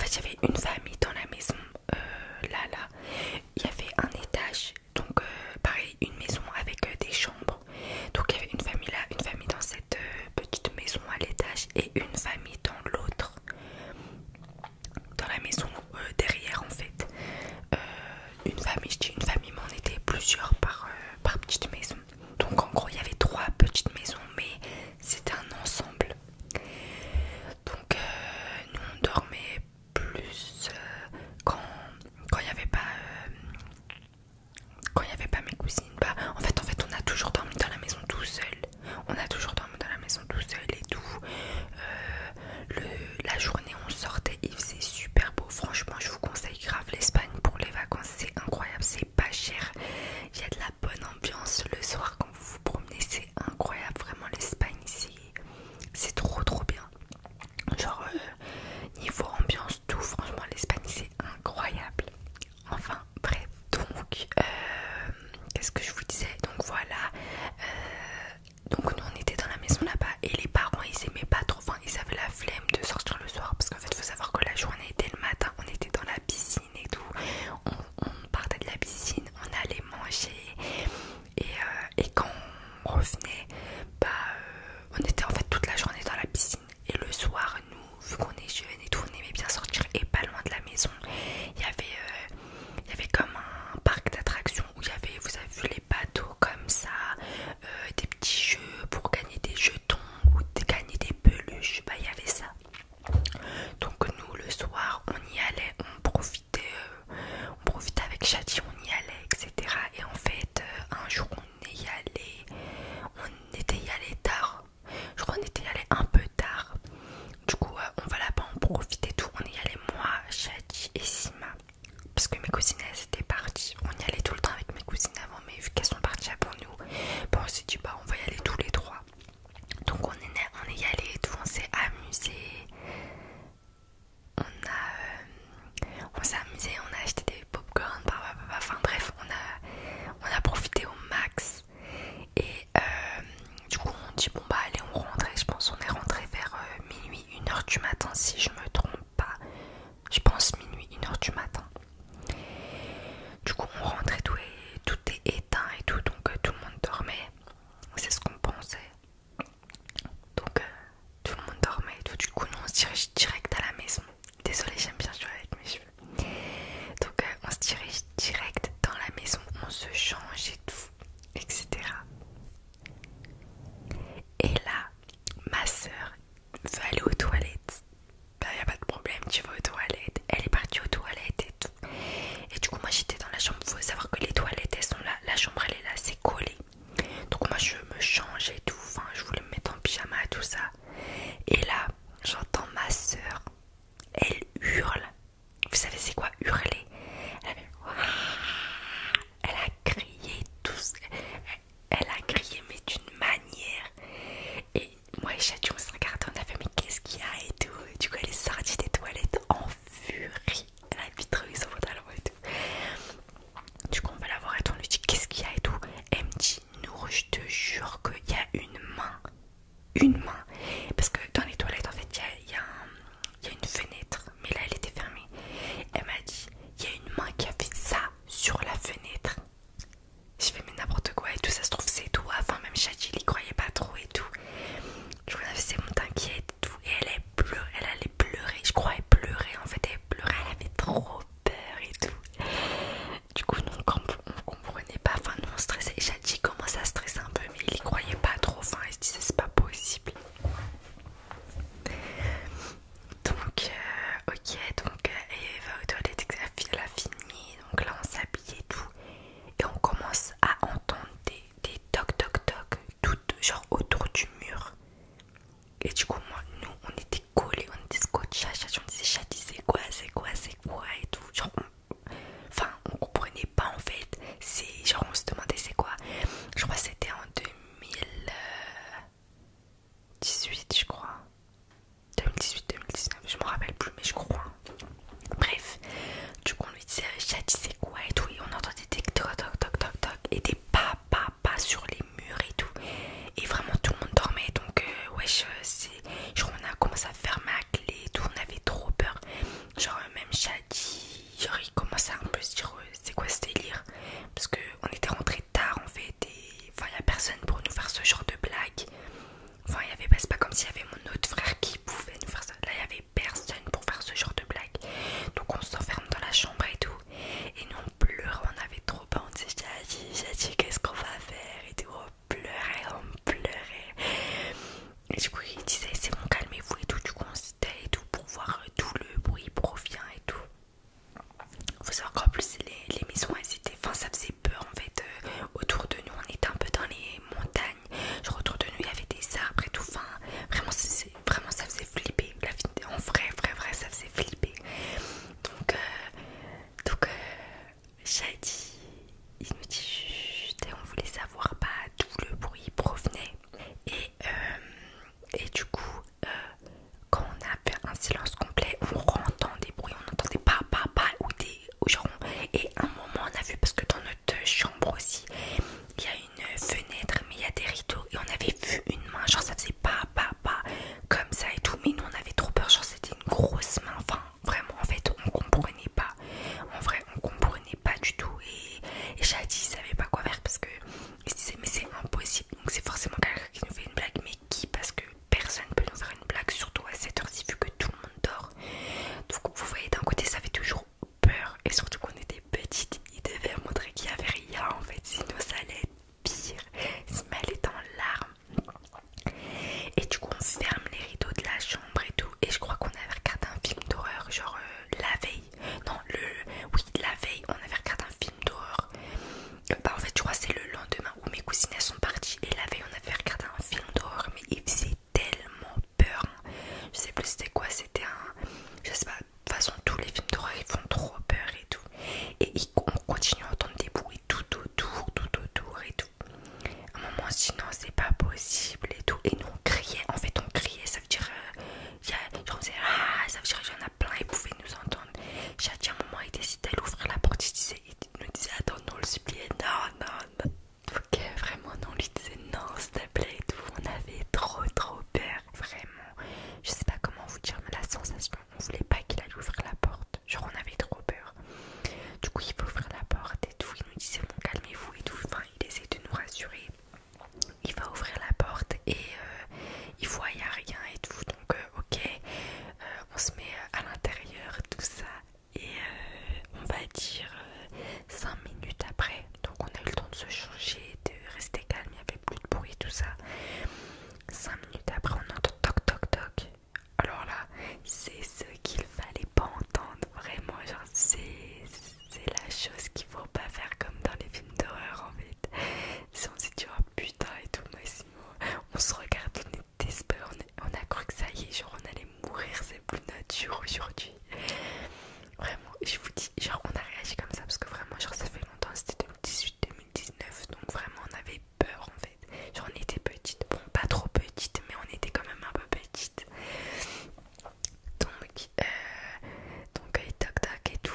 fait, il y avait une famille dans la maison. Là, il y avait un étage, donc pareil, une maison avec des chambres. Donc il y avait une famille là, une famille dans cette petite maison à l'étage et une famille dans l'autre, dans la maison derrière en fait. Une famille, je dis une famille, mais on était plusieurs par petite maison. Donc en gros il y avait 3 petites maisons, mais c'était un ensemble. Donc nous on dormait plus quand il n'y avait pas mes cousines. Bah en fait on a toujours dormi dans la maison tout seul. On a toujours dormi dans la maison tout seul et tout. La journée on sortait, il faisait super beau. Franchement je vous conseille grave l'Espagne pour les vacances, c'est incroyable, c'est pas cher. Il y a de la bonne ambiance le soir quand vous vous promenez, c'est incroyable. Vraiment l'Espagne c'est trop bien. Genre niveau ambiance tout, franchement l'Espagne c'est incroyable. Enfin bref, donc qu'est-ce que je vous disais, donc voilà, donc nous on était dans la maison là-bas et les parents ils aimaient pas trop, enfin ils avaient la flemme de sortir le soir parce qu'en fait faut savoir que la journée était le matin, on était dans la piscine et tout, on partait de la piscine, on allait manger et quand on revenait, bah on était en fait toute la journée dans la piscine et le soir nous, vu qu'on est jeunes et tout, on aimait bien sortir et pas loin de la maison, il y avait comme un parc d'attractions où il y avait, vous avez vu les bateaux comme ça, des petits jeux pour gagner des jetons ou gagner des peluches, bah il y avait ça. Donc nous le soir on y allait, on profitait avec Chati, on y allait, etc. Et en fait un jour on était y allé tard, je crois qu'on était y allé un peu tard. Du coup on va là-bas, on profite et tout, on y allait moi, Chati et Sima. Parce que mes cousines elles étaient parties, on y allait tout le temps avec mes cousines avant, mais vu qu'elles sont parties avant nous, bon, on s'est dit bah on va y aller tous les 3. Donc on est y allé et tout, on s'est amusé, on s'est amusé, on a acheté des popcorn, enfin bref, on a profité au max. Et du coup on dit bon bah allez on rentre, et je pense on est rentré vers minuit, 1h du matin si je me trompe pas. Je pense minuit, 1h du matin. Du coup on rentre et tout est éteint et tout, donc tout le monde dormait. C'est ce qu'on pensait. Donc tout le monde dormait et tout. Du coup nous on se dirige direct à la maison. Désolée, j'aime bien jouer avec mes cheveux. Donc on se dirige direct dans la maison, on se change et tout, etc. Et là, ma soeur veut aller aux toilettes. Bah y a pas de problème, tu vas aux toilettes. Elle est partie aux toilettes et tout. Et du coup moi j'étais dans la chambre. Faut savoir que les toilettes elles sont là, la chambre elle est là, c'est collé. Donc moi je me change et tout, enfin je voulais me mettre en pyjama et tout ça. Et là j'entends ma soeur, elle hurle. Vous savez c'est quoi hurler? Elle a crié tout, elle a crié mais d'une manière. Et moi et Chati on se regardait, on a fait mais qu'est-ce qu'il y a et tout. Et du coup elle est sortie des toilettes en furie. Elle a vite trouvé son pantalon et tout. Du coup on va la voir et tout, on lui dit qu'est-ce qu'il y a et tout. Elle me dit Nour, je te jure qu'il y a une main. Parce que dans les toilettes en fait silence complet, on entend des bruits, on entendait pas ou des genre, et un moment on a vu, parce que dans notre chambre aussi il y a une fenêtre mais il y a des rideaux, et on avait vu une main, genre ça faisait pas comme ça et tout, mais nous on avait trop peur, genre c'était une grosse main, enfin vraiment en fait on comprenait pas, en vrai on comprenait pas du tout, et Shadi il savait pas quoi faire parce que il se disait mais c'est impossible, donc c'est forcément quelqu'un qui nous fait une blague, mais qui, parce que personne peut nous faire une blague, surtout à cette heure-ci vu que tout le monde dort. Donc vous voyez, d'un côté ça fait toujours peur, et surtout qu'on était petites, il devait montrer qu'il y avait rien en fait, sinon ça allait être pire, il se mêlait en larmes. Et du coup on ferme les rideaux de la chambre et tout, et je crois qu'on avait regardé un film d'horreur genre la veille, non oui la veille on avait regardé un film d'horreur. Bah en fait je crois que c'est le lendemain où mes cousines elles sont parties, et la veille on avait regardé un film d'horreur, mais il faisait tellement peur, hein. Je sais plus c'était quoi, c'était un, je sais pas, de toute façon tous les films d'horreur ils font trop peur et tout, et on continue à entendre des bruits tout autour et tout. À un moment sinon c'est pas possible et tout, et nous on criait, en fait on criait, ça veut dire genre on faisait ah, ça veut dire qu'il y en a plein, ils pouvaient nous entendre. Chaque moment il décidait d'ouvrir la porte, il nous disait attends, nous on le suppliait non. Ok, vraiment, non, lui disait non, s'il te plaît et tout. On avait trop peur. Vraiment, je sais pas comment vous dire, mais la sensation, on voulait pas qu'il allait ouvrir la porte. Genre, on avait trop peur. Du coup, il peut ouvrir la porte et tout. Il nous disait bon, calmez-vous et tout. Enfin, il essaie de nous rassurer. Il va ouvrir la porte et il voit, il n'y a rien et tout. Donc, ok, on se met à l'intérieur, tout ça. Et on va dire 5 minutes après, donc on a eu le temps de se changer, de rester calme, il n'y avait plus de bruit, tout ça. 5 minutes après, on entend toc toc toc. Alors là, c'est ce qu'il fallait pas entendre, vraiment, genre c'est la chose qu'il faut pas faire comme dans les films d'horreur en fait. Si on s'est dit oh putain et tout, Massimo, on se regarde, on est désespéré, on a cru que ça y est, genre on allait mourir, c'est plus nature aujourd'hui. Vraiment, je vous dis, genre on a réagi comme ça parce que vraiment, genre ça fait longtemps, c'était 2018-2019, donc vraiment on avait peur en fait. Genre on était petites, bon pas trop petites, mais on était quand même un peu petites. Donc il toc toc et tout,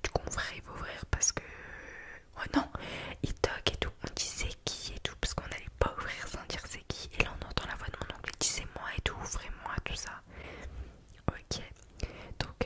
du coup mon frère il va ouvrir parce que... Oh non, il toc et tout, on dit c'est qui et tout, parce qu'on allait pas ouvrir sans dire c'est qui. Et là on entend la voix de mon oncle, il dit c'est moi et tout, ouvrez-moi, tout ça. Ok, donc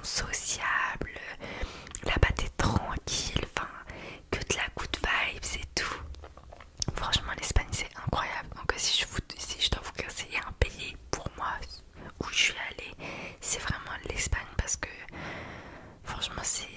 sociables, là-bas t'es tranquille, enfin que de la good vibes et tout. Franchement l'Espagne c'est incroyable. Donc si je dois vous conseiller un pays pour moi où je suis allée, c'est vraiment l'Espagne parce que franchement c'est